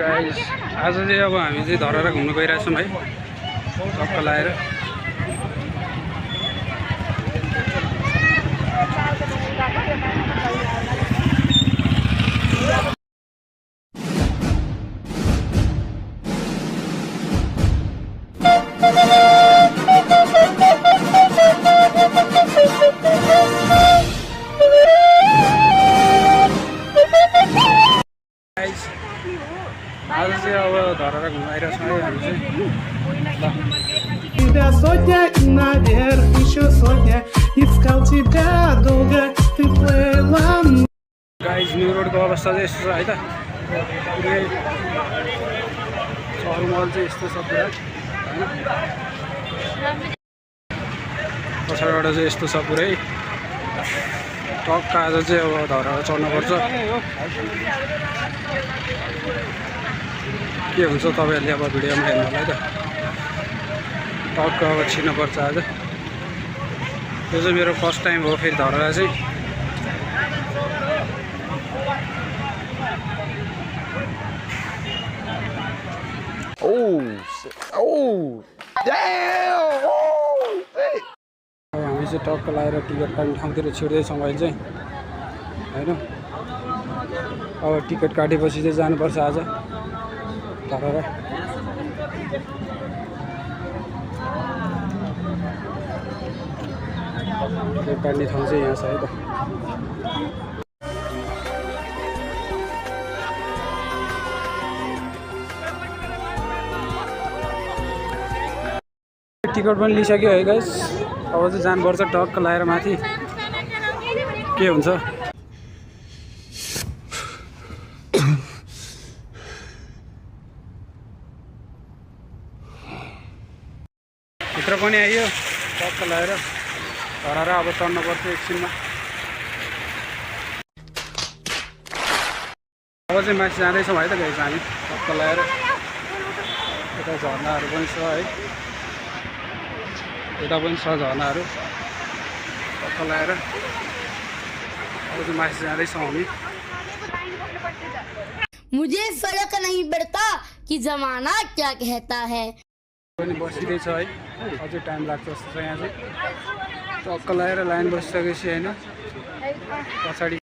Guys आज चाहिँ अब हामी चाहिँ धरारा घुम्न गइरहेछौँ है टक्क लाएर आज चाहिँ अब धरारा घुम्न आइरहेछौँ है हामी चाहिँ Тебя сотня и наверх еще сотня. Искал тебя долго, ты плыла. गाइस न्यू रोडको अवस्था चाहिँ यस्तो छ है त पुरै सहर महल चाहिँ यस्तो छ पुरा हैन पछाडिबाट चाहिँ यस्तो छ पुरै टक्क आज चाहिँ अब धरारा चढ्नुपर्छ के हुन्छ तपाईहरुले अब भिडियोमा हेर्नु होला है त टक्क अब छिर्नुपर्छ आज यो चाहिँ मेरो फर्स्ट टाइम हो फेरि धरारा चाहिँ अब हामी चाहिँ टक्क लगाएर टिकट काट्ने ठाउँतिर छिर्दैछौँ अहिले चाहिँ होइन अब टिकट काटेपछि चाहिँ जानुपर्छ आज धरारा टिकट काट्ने ठाउँ चाहिँ यहाँ छ है त टिकट पनि लिइसक्यो है गाइस अब चाहिँ जानुपर्छ टक्क लगाएर माथि के हुन्छ भित्र पनि आइयो टक्क लगाएर धरारा अब चढ्नुपर्छ एकछिनमा अब चाहिँ माथि जाँदैछौँ है त गाइस हामी टक्क लगाएर यता झर्नाहरू पनि छ है यता पनि छ झर्नाहरू टक्क लगाएर अब चाहिँ माथि जाँदैछौँ हामी मुझे फर्क नहीं पड़ता कि जमाना क्या कहता है पनि बसिँदैछ है अझै टाइम लाग्छ जस्तो छ यहाँ चाहिँ टक्क लगाएर लाइन बसिसकेपछि होइन पछाडि